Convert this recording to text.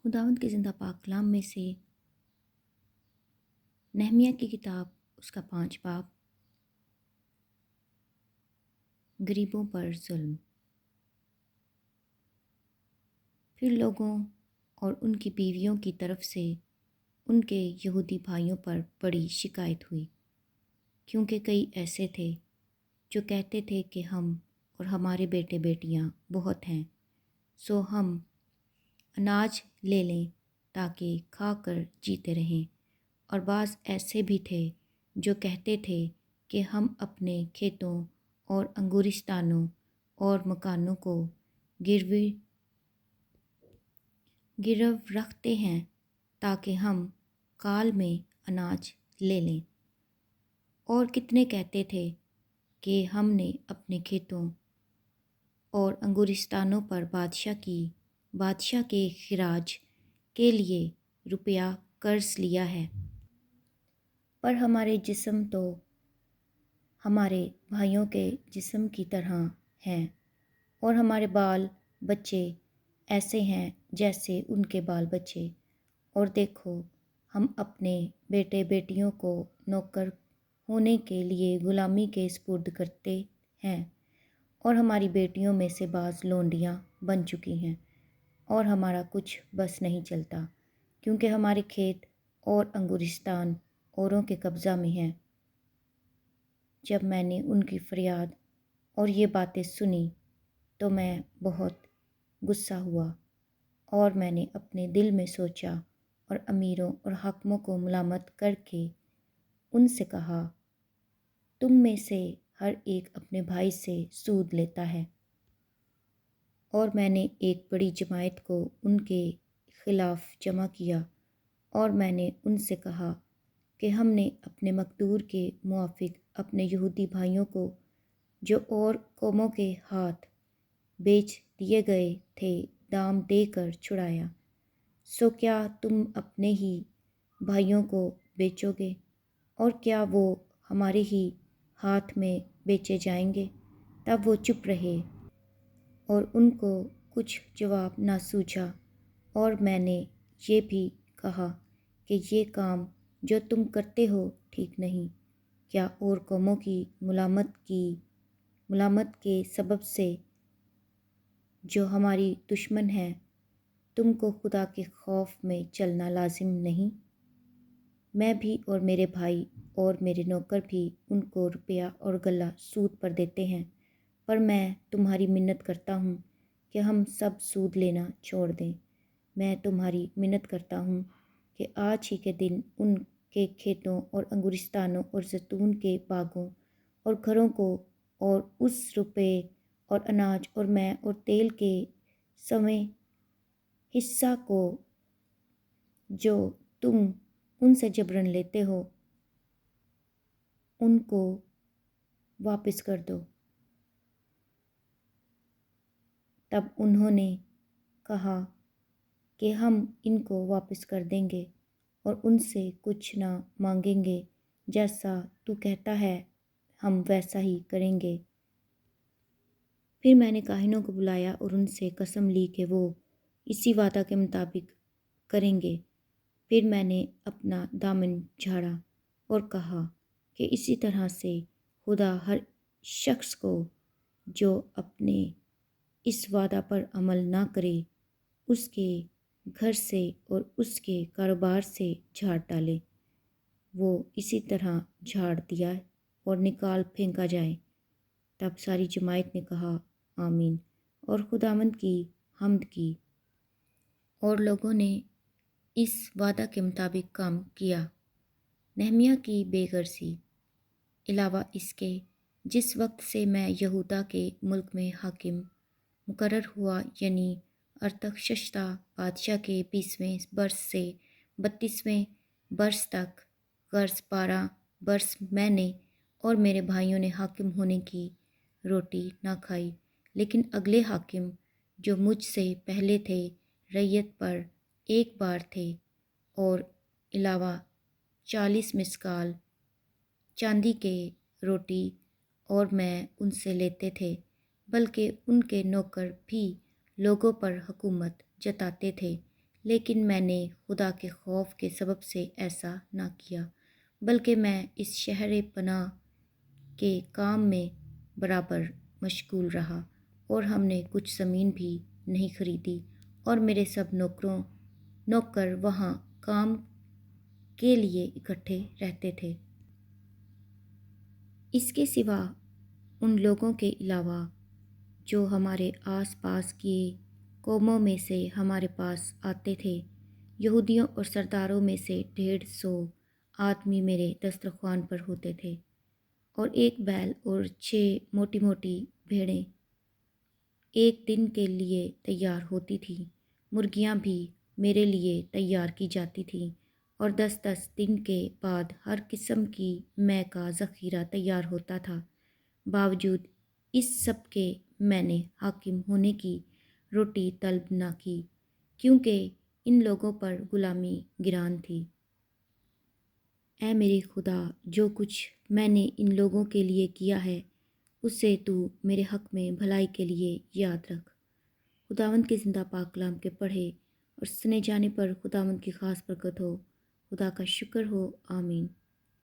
खुदावंद के ज़िंदा पाक कलाम में से नहमिया की किताब उसका 5 बाब, गरीबों पर जुल्म। फिर लोगों और उनकी बीवियों की तरफ से उनके यहूदी भाइयों पर बड़ी शिकायत हुई, क्योंकि कई ऐसे थे जो कहते थे कि हम और हमारे बेटे बेटियां बहुत हैं, सो हम अनाज ले लें ताकि खा कर जीते रहें। और बाज़ ऐसे भी थे जो कहते थे कि हम अपने खेतों और अंगूरिस्तानों और मकानों को गिरव रखते हैं ताकि हम काल में अनाज ले लें। और कितने कहते थे कि हमने अपने खेतों और अंगूरिस्तानों पर बादशाह के खिराज के लिए रुपया कर्ज लिया है, पर हमारे जिस्म तो हमारे भाइयों के जिस्म की तरह हैं और हमारे बाल बच्चे ऐसे हैं जैसे उनके बाल बच्चे। और देखो, हम अपने बेटे बेटियों को नौकर होने के लिए ग़ुलामी के सुपुर्द करते हैं, और हमारी बेटियों में से बाज़ लोंडियाँ बन चुकी हैं और हमारा कुछ बस नहीं चलता, क्योंकि हमारे खेत और अंगूरिस्तान औरों के कब्ज़ा में हैं। जब मैंने उनकी फरियाद और ये बातें सुनी तो मैं बहुत गुस्सा हुआ, और मैंने अपने दिल में सोचा और अमीरों और हाकिमों को मुलामत करके उनसे कहा, तुम में से हर एक अपने भाई से सूद लेता है। और मैंने एक बड़ी जमायत को उनके ख़िलाफ़ जमा किया और मैंने उनसे कहा कि हमने अपने मकदूर के मुआफ़िक अपने यहूदी भाइयों को जो और कौमों के हाथ बेच दिए गए थे दाम देकर छुड़ाया, सो क्या तुम अपने ही भाइयों को बेचोगे? और क्या वो हमारे ही हाथ में बेचे जाएंगे? तब वो चुप रहे और उनको कुछ जवाब ना सूझा। और मैंने ये भी कहा कि ये काम जो तुम करते हो ठीक नहीं। क्या और कौमों की मुलामत के सबब से जो हमारी दुश्मन है, तुमको खुदा के खौफ में चलना लाजिम नहीं? मैं भी और मेरे भाई और मेरे नौकर भी उनको रुपया और गल्ला सूद पर देते हैं, पर मैं तुम्हारी मिन्नत करता हूँ कि हम सब सूद लेना छोड़ दें। मैं तुम्हारी मिन्नत करता हूँ कि आज ही के दिन उनके खेतों और अंगूरिस्तानों और जैतून के बागों और घरों को और उस रुपये और अनाज और मैं और तेल के सवें हिस्सा को जो तुम उनसे जबरन लेते हो, उनको वापस कर दो। तब उन्होंने कहा कि हम इनको वापस कर देंगे और उनसे कुछ ना मांगेंगे, जैसा तू कहता है हम वैसा ही करेंगे। फिर मैंने काहिनों को बुलाया और उनसे कसम ली कि वो इसी वादा के मुताबिक करेंगे। फिर मैंने अपना दामन झाड़ा और कहा कि इसी तरह से खुदा हर शख्स को जो अपने इस वादा पर अमल ना करे, उसके घर से और उसके कारोबार से झाड़ डाले। वो इसी तरह झाड़ दिया और निकाल फेंका जाए। तब सारी जमायत ने कहा आमीन और खुदावंद की हम्द की। और लोगों ने इस वादा के मुताबिक काम किया। नहमिया की बेगरसी। अलावा इसके, जिस वक्त से मैं यहूदा के मुल्क में हाकिम मुकर्रर हुआ, यानी अरतक्षश्ता बादशाह के 20वें बरस से 32वें बरस तक गर्ज 12 बरस मैंने और मेरे भाइयों ने हाकिम होने की रोटी ना खाई। लेकिन अगले हाकिम जो मुझसे पहले थे रैयत पर एक बार थे और अलावा 40 मिसकाल चांदी के रोटी और मैं उनसे लेते थे, बल्कि उनके नौकर भी लोगों पर हुकूमत जताते थे। لیکن میں نے خدا کے خوف کے سبب سے ایسا نہ کیا، بلکہ میں اس شہر پناہ کے کام میں برابر مشغول رہا، اور ہم نے کچھ زمین بھی نہیں خریدی، اور میرے سب نوکر وہاں کام کے لیے اکٹھے رہتے تھے۔ اس کے سوا ان لوگوں کے علاوہ جو ہمارے آس پاس کی قوموں میں سے ہمارے پاس آتے تھے، یہودیوں اور سرداروں میں سے 150 آدمی میرے دسترخوان پر ہوتے تھے، اور ایک بیل اور 6 موٹی موٹی بھیڑیں ایک دن کے لیے تیار ہوتی تھیں۔ مرغیاں بھی میرے لیے تیار کی جاتی تھیں، اور 10 دن کے بعد ہر قسم کی مے کا ذخیرہ تیار ہوتا تھا۔ باوجود اس سب کے میں نے حاکم ہونے کی روٹی طلب نہ کی، کیونکہ ان لوگوں پر غلامی گران تھی۔ اے میرے خدا، جو کچھ میں نے ان لوگوں کے لیے کیا ہے، اسے تو میرے حق میں بھلائی کے لیے یاد رکھ۔ خداوند کے زندہ پاک کلام کے پڑھے اور سنے جانے پر خداوند کی خاص برکت ہو۔ خدا کا شکر ہو، آمین۔